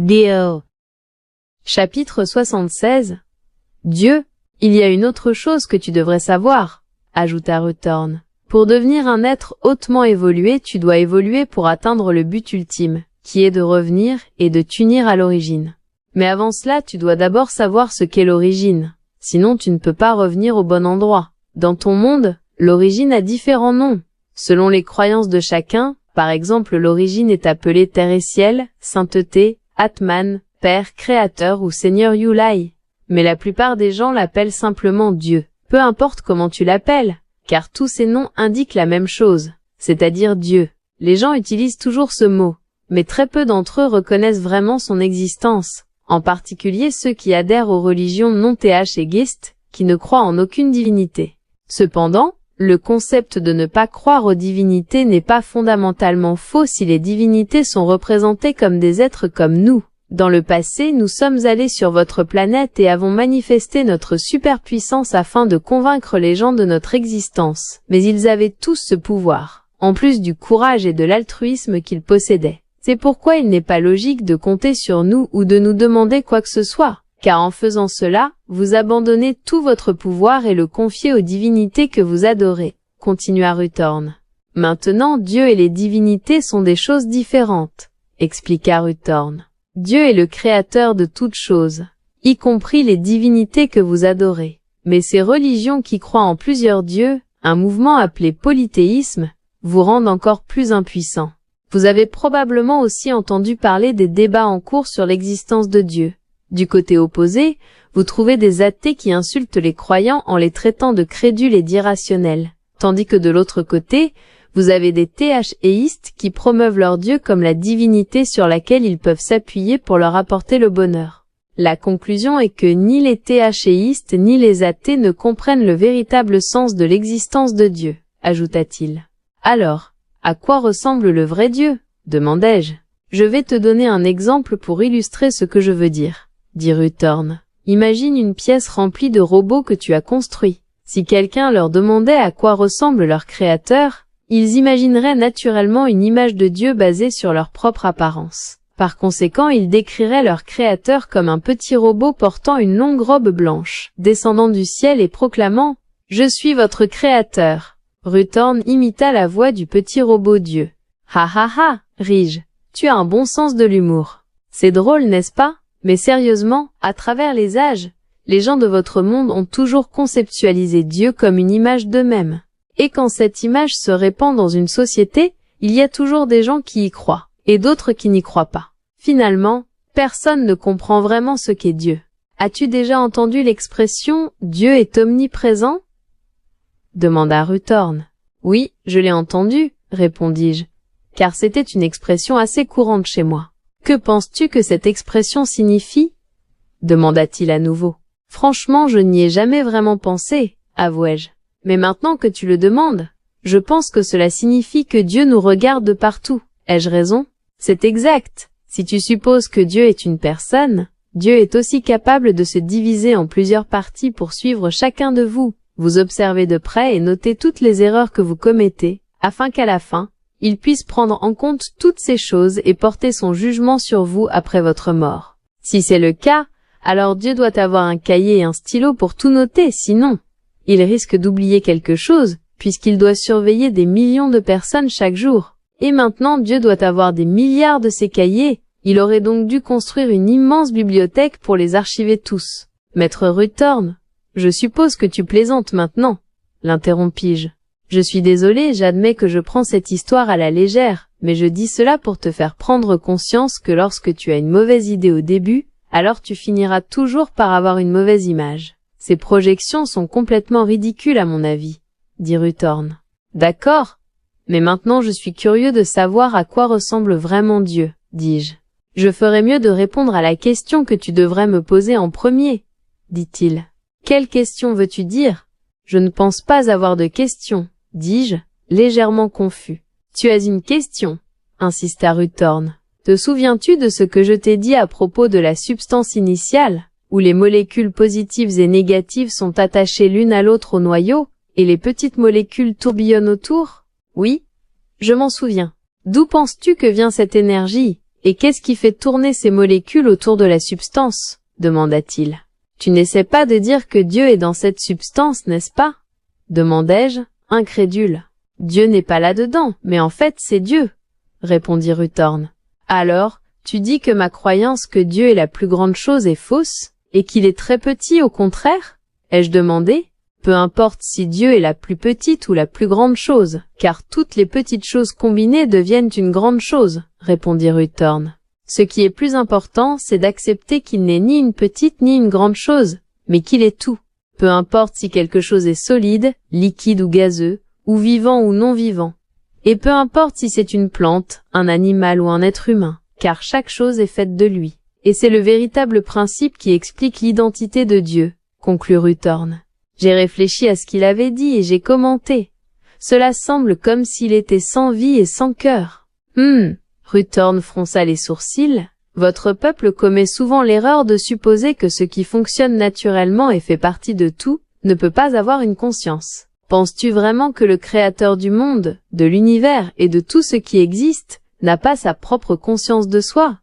Dio. Chapitre 76. Dieu, il y a une autre chose que tu devrais savoir, ajouta Ruthorn. Pour devenir un être hautement évolué, tu dois évoluer pour atteindre le but ultime, qui est de revenir et de t'unir à l'origine. Mais avant cela, tu dois d'abord savoir ce qu'est l'origine. Sinon, tu ne peux pas revenir au bon endroit. Dans ton monde, l'origine a différents noms. Selon les croyances de chacun, par exemple, l'origine est appelée terre et ciel, sainteté, Atman, Père, Créateur ou Seigneur Yulai. Mais la plupart des gens l'appellent simplement Dieu. Peu importe comment tu l'appelles, car tous ces noms indiquent la même chose, c'est-à-dire Dieu. Les gens utilisent toujours ce mot, mais très peu d'entre eux reconnaissent vraiment son existence, en particulier ceux qui adhèrent aux religions non théistes, qui ne croient en aucune divinité. Cependant, le concept de ne pas croire aux divinités n'est pas fondamentalement faux si les divinités sont représentées comme des êtres comme nous. Dans le passé, nous sommes allés sur votre planète et avons manifesté notre superpuissance afin de convaincre les gens de notre existence. Mais ils avaient tous ce pouvoir, en plus du courage et de l'altruisme qu'ils possédaient. C'est pourquoi il n'est pas logique de compter sur nous ou de nous demander quoi que ce soit, car en faisant cela, vous abandonnez tout votre pouvoir et le confiez aux divinités que vous adorez, continua Ruthorn. Maintenant, Dieu et les divinités sont des choses différentes, expliqua Ruthorn. Dieu est le créateur de toutes choses, y compris les divinités que vous adorez. Mais ces religions qui croient en plusieurs dieux, un mouvement appelé polythéisme, vous rendent encore plus impuissants. Vous avez probablement aussi entendu parler des débats en cours sur l'existence de Dieu. Du côté opposé, vous trouvez des athées qui insultent les croyants en les traitant de crédules et d'irrationnels, tandis que de l'autre côté, vous avez des théistes qui promeuvent leur Dieu comme la divinité sur laquelle ils peuvent s'appuyer pour leur apporter le bonheur. La conclusion est que ni les théistes ni les athées ne comprennent le véritable sens de l'existence de Dieu, ajouta-t-il. Alors, à quoi ressemble le vrai Dieu? Demandai-je. Je vais te donner un exemple pour illustrer ce que je veux dire, dit Ruthorn. Imagine une pièce remplie de robots que tu as construits. Si quelqu'un leur demandait à quoi ressemble leur créateur, ils imagineraient naturellement une image de Dieu basée sur leur propre apparence. Par conséquent, ils décriraient leur créateur comme un petit robot portant une longue robe blanche, descendant du ciel et proclamant « Je suis votre créateur ». Ruthorn imita la voix du petit robot Dieu. « Ha ha ha, ris-je, tu as un bon sens de l'humour. C'est drôle, n'est-ce pas? Mais sérieusement, à travers les âges, les gens de votre monde ont toujours conceptualisé Dieu comme une image d'eux-mêmes. Et quand cette image se répand dans une société, il y a toujours des gens qui y croient, et d'autres qui n'y croient pas. Finalement, personne ne comprend vraiment ce qu'est Dieu. As-tu déjà entendu l'expression « Dieu est omniprésent » demanda Ruthorn. Oui, je l'ai entendu, répondis-je, car c'était une expression assez courante chez moi. Que penses-tu que cette expression signifie? Demanda-t-il à nouveau. Franchement, je n'y ai jamais vraiment pensé, avouai-je. Mais maintenant que tu le demandes, je pense que cela signifie que Dieu nous regarde de partout. Ai-je raison? C'est exact. Si tu supposes que Dieu est une personne, Dieu est aussi capable de se diviser en plusieurs parties pour suivre chacun de vous, vous observer de près et noter toutes les erreurs que vous commettez, afin qu'à la fin, il puisse prendre en compte toutes ces choses et porter son jugement sur vous après votre mort. Si c'est le cas, alors Dieu doit avoir un cahier et un stylo pour tout noter, sinon il risque d'oublier quelque chose, puisqu'il doit surveiller des millions de personnes chaque jour. Et maintenant Dieu doit avoir des milliards de ces cahiers, il aurait donc dû construire une immense bibliothèque pour les archiver tous. Maître Ruthorn, je suppose que tu plaisantes maintenant, l'interrompis-je. Je suis désolé, j'admets que je prends cette histoire à la légère, mais je dis cela pour te faire prendre conscience que lorsque tu as une mauvaise idée au début, alors tu finiras toujours par avoir une mauvaise image. Ces projections sont complètement ridicules à mon avis, dit Ruthorn. D'accord, mais maintenant je suis curieux de savoir à quoi ressemble vraiment Dieu, dis-je. Je ferais mieux de répondre à la question que tu devrais me poser en premier, dit-il. Quelle question veux-tu dire? Je ne pense pas avoir de question, dis-je, légèrement confus. Tu as une question, insista Ruthorn. Te souviens-tu de ce que je t'ai dit à propos de la substance initiale, où les molécules positives et négatives sont attachées l'une à l'autre au noyau, et les petites molécules tourbillonnent autour? Oui, je m'en souviens. D'où penses-tu que vient cette énergie, Et qu'est-ce qui fait tourner ces molécules autour de la substance? Demanda-t-il. Tu n'essaies pas de dire que Dieu est dans cette substance, n'est-ce pas? Demandai-je, incrédule. Dieu n'est pas là-dedans, mais en fait c'est Dieu, répondit Ruthorn. Alors, tu dis que ma croyance que Dieu est la plus grande chose est fausse, et qu'il est très petit au contraire? Ai-je demandé? Peu importe si Dieu est la plus petite ou la plus grande chose, car toutes les petites choses combinées deviennent une grande chose, répondit Ruthorn. Ce qui est plus important, c'est d'accepter qu'il n'est ni une petite ni une grande chose, mais qu'il est tout. Peu importe si quelque chose est solide, liquide ou gazeux, ou vivant ou non vivant. Et peu importe si c'est une plante, un animal ou un être humain, car chaque chose est faite de lui. Et c'est le véritable principe qui explique l'identité de Dieu, conclut Ruthorn. J'ai réfléchi à ce qu'il avait dit et j'ai commenté. Cela semble comme s'il était sans vie et sans cœur. Ruthorn fronça les sourcils. Votre peuple commet souvent l'erreur de supposer que ce qui fonctionne naturellement et fait partie de tout, ne peut pas avoir une conscience. Penses-tu vraiment que le créateur du monde, de l'univers et de tout ce qui existe, n'a pas sa propre conscience de soi?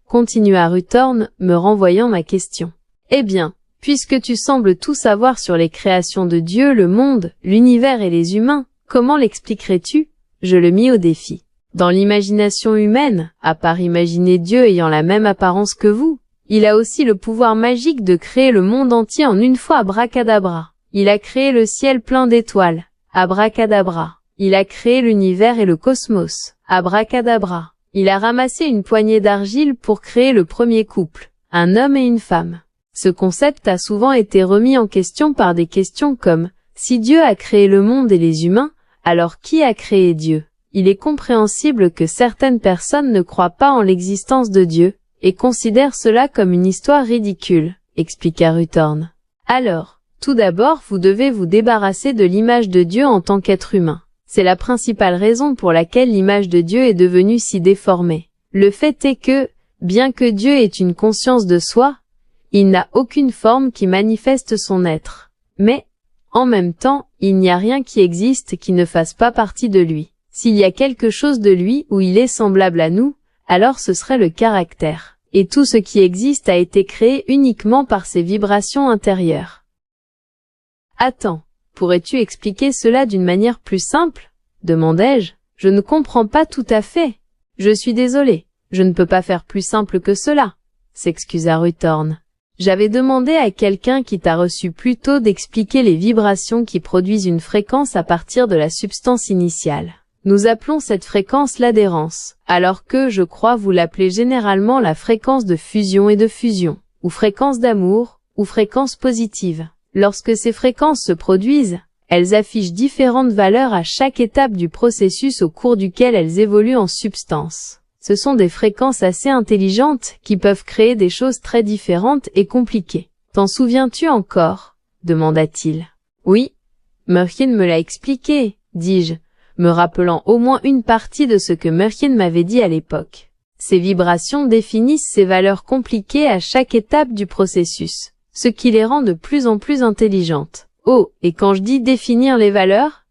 Continua Ruthorn, me renvoyant ma question. Eh bien, puisque tu sembles tout savoir sur les créations de Dieu, le monde, l'univers et les humains, comment l'expliquerais-tu? Je le mis au défi. Dans l'imagination humaine, à part imaginer Dieu ayant la même apparence que vous, il a aussi le pouvoir magique de créer le monde entier en une fois abracadabra. Il a créé le ciel plein d'étoiles, abracadabra. Il a créé l'univers et le cosmos, abracadabra. Il a ramassé une poignée d'argile pour créer le premier couple, un homme et une femme. Ce concept a souvent été remis en question par des questions comme « Si Dieu a créé le monde et les humains, alors qui a créé Dieu ?» Il est compréhensible que certaines personnes ne croient pas en l'existence de Dieu, et considèrent cela comme une histoire ridicule, expliqua Ruthorn. Alors, tout d'abord vous devez vous débarrasser de l'image de Dieu en tant qu'être humain. C'est la principale raison pour laquelle l'image de Dieu est devenue si déformée. Le fait est que, bien que Dieu ait une conscience de soi, il n'a aucune forme qui manifeste son être. Mais, en même temps, il n'y a rien qui existe qui ne fasse pas partie de lui. S'il y a quelque chose de lui où il est semblable à nous, alors ce serait le caractère. Et tout ce qui existe a été créé uniquement par ses vibrations intérieures. Attends, pourrais-tu expliquer cela d'une manière plus simple? Demandai-je. Je ne comprends pas tout à fait. Je suis désolé, je ne peux pas faire plus simple que cela, s'excusa Ruthorn. J'avais demandé à quelqu'un qui t'a reçu plus tôt d'expliquer les vibrations qui produisent une fréquence à partir de la substance initiale. Nous appelons cette fréquence l'adhérence, alors que, je crois, vous l'appelez généralement la fréquence de fusion et de fusion, ou fréquence d'amour, ou fréquence positive. Lorsque ces fréquences se produisent, elles affichent différentes valeurs à chaque étape du processus au cours duquel elles évoluent en substance. Ce sont des fréquences assez intelligentes qui peuvent créer des choses très différentes et compliquées. T'en souviens-tu encore? Demanda-t-il. Oui, Murkin me l'a expliqué, dis-je, me rappelant au moins une partie de ce que Murkin m'avait dit à l'époque. Ces vibrations définissent ces valeurs compliquées à chaque étape du processus, ce qui les rend de plus en plus intelligentes. Oh, et quand je dis définir les valeurs,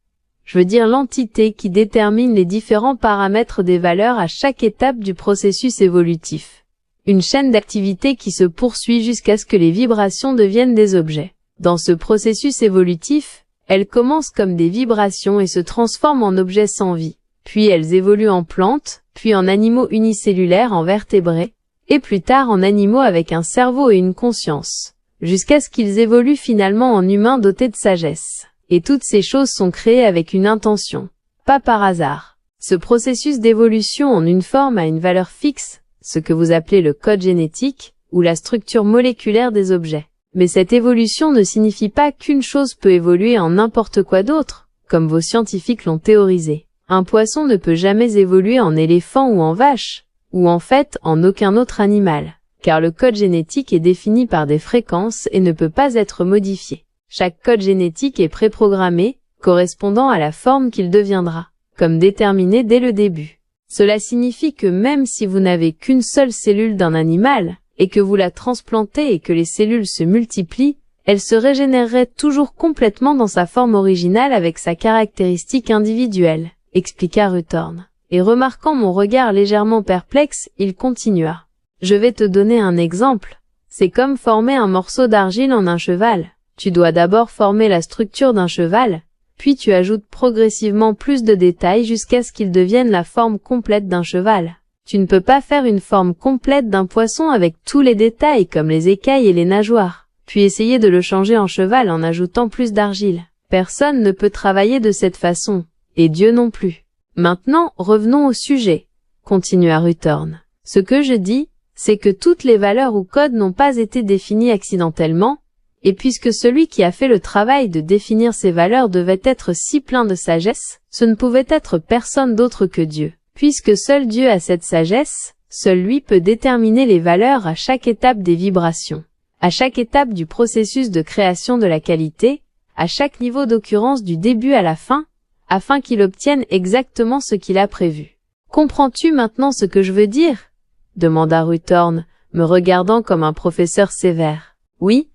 je veux dire l'entité qui détermine les différents paramètres des valeurs à chaque étape du processus évolutif. Une chaîne d'activité qui se poursuit jusqu'à ce que les vibrations deviennent des objets. Dans ce processus évolutif, elles commencent comme des vibrations et se transforment en objets sans vie. Puis elles évoluent en plantes, puis en animaux unicellulaires, en vertébrés, et plus tard en animaux avec un cerveau et une conscience, jusqu'à ce qu'ils évoluent finalement en humains dotés de sagesse. Et toutes ces choses sont créées avec une intention, pas par hasard. Ce processus d'évolution en une forme a une valeur fixe, ce que vous appelez le code génétique, ou la structure moléculaire des objets. Mais cette évolution ne signifie pas qu'une chose peut évoluer en n'importe quoi d'autre, comme vos scientifiques l'ont théorisé. Un poisson ne peut jamais évoluer en éléphant ou en vache, ou en fait en aucun autre animal, car le code génétique est défini par des fréquences et ne peut pas être modifié. Chaque code génétique est préprogrammé, correspondant à la forme qu'il deviendra, comme déterminé dès le début. Cela signifie que même si vous n'avez qu'une seule cellule d'un animal, et que vous la transplantez et que les cellules se multiplient, elle se régénérerait toujours complètement dans sa forme originale avec sa caractéristique individuelle, expliqua Ruthorn. et remarquant mon regard légèrement perplexe, il continua. Je vais te donner un exemple. C'est comme former un morceau d'argile en un cheval. Tu dois d'abord former la structure d'un cheval, puis tu ajoutes progressivement plus de détails jusqu'à ce qu'il devienne la forme complète d'un cheval. Tu ne peux pas faire une forme complète d'un poisson avec tous les détails comme les écailles et les nageoires, puis essayer de le changer en cheval en ajoutant plus d'argile. Personne ne peut travailler de cette façon, et Dieu non plus. Maintenant, revenons au sujet, continua Ruthorn. Ce que je dis, c'est que toutes les valeurs ou codes n'ont pas été définies accidentellement, et puisque celui qui a fait le travail de définir ces valeurs devait être si plein de sagesse, ce ne pouvait être personne d'autre que Dieu. Puisque seul Dieu a cette sagesse, seul lui peut déterminer les valeurs à chaque étape des vibrations, à chaque étape du processus de création de la qualité, à chaque niveau d'occurrence du début à la fin, afin qu'il obtienne exactement ce qu'il a prévu. Comprends-tu maintenant ce que je veux dire? Demanda Ruthorn, me regardant comme un professeur sévère. Oui,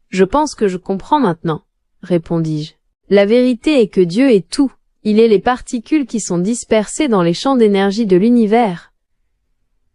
je pense que je comprends maintenant, répondis-je. La vérité est que Dieu est tout. Il est les particules qui sont dispersées dans les champs d'énergie de l'univers.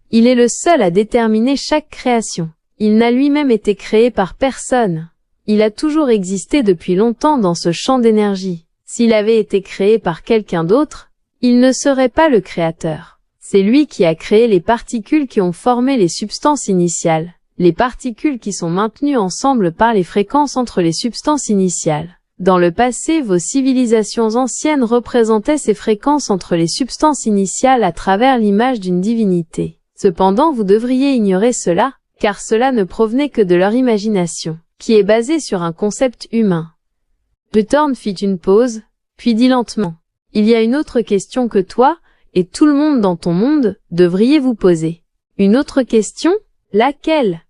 Il est le seul à déterminer chaque création. Il n'a lui-même été créé par personne. Il a toujours existé depuis longtemps dans ce champ d'énergie. S'il avait été créé par quelqu'un d'autre, il ne serait pas le créateur. C'est lui qui a créé les particules qui ont formé les substances initiales, les particules qui sont maintenues ensemble par les fréquences entre les substances initiales. Dans le passé, vos civilisations anciennes représentaient ces fréquences entre les substances initiales à travers l'image d'une divinité. Cependant, vous devriez ignorer cela, car cela ne provenait que de leur imagination, qui est basée sur un concept humain. Ruthorn fit une pause, puis dit lentement. Il y a une autre question que toi, et tout le monde dans ton monde, devriez vous poser. Une autre question? Laquelle?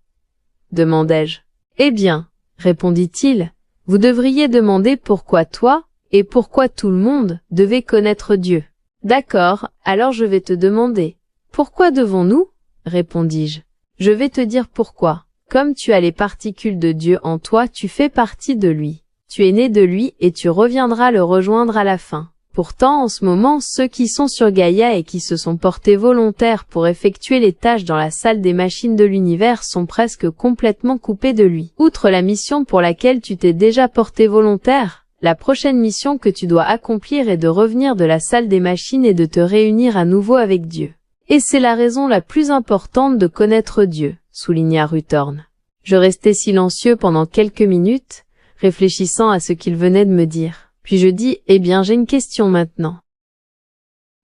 Demandai-je. Eh bien, répondit-il, vous devriez demander pourquoi toi, et pourquoi tout le monde, devait connaître Dieu. D'accord, alors je vais te demander. Pourquoi devons-nous? Répondis-je. Je vais te dire pourquoi. Comme tu as les particules de Dieu en toi, tu fais partie de lui. Tu es né de lui et tu reviendras le rejoindre à la fin. Pourtant, en ce moment, ceux qui sont sur Gaïa et qui se sont portés volontaires pour effectuer les tâches dans la salle des machines de l'univers sont presque complètement coupés de lui. Outre la mission pour laquelle tu t'es déjà porté volontaire, la prochaine mission que tu dois accomplir est de revenir de la salle des machines et de te réunir à nouveau avec Dieu. Et c'est la raison la plus importante de connaître Dieu, souligna Ruthorn. Je restai silencieux pendant quelques minutes, réfléchissant à ce qu'il venait de me dire. Puis je dis, eh bien j'ai une question maintenant.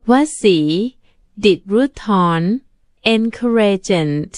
Voici, did Ruthorn encouraged?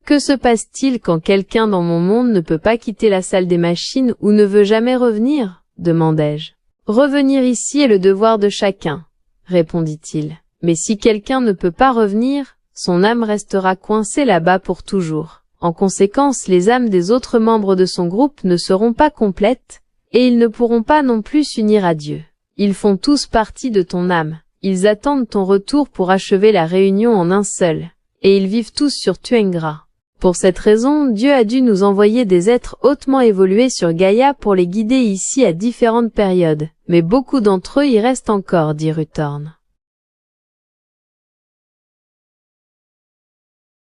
Que se passe-t-il quand quelqu'un dans mon monde ne peut pas quitter la salle des machines ou ne veut jamais revenir? Demandai-je. Revenir ici est le devoir de chacun, répondit-il. Mais si quelqu'un ne peut pas revenir, son âme restera coincée là-bas pour toujours. En conséquence, les âmes des autres membres de son groupe ne seront pas complètes, et ils ne pourront pas non plus s'unir à Dieu. Ils font tous partie de ton âme. Ils attendent ton retour pour achever la réunion en un seul. Et ils vivent tous sur Tuengra. Pour cette raison, Dieu a dû nous envoyer des êtres hautement évolués sur Gaïa pour les guider ici à différentes périodes. Mais beaucoup d'entre eux y restent encore, dit Ruthorn.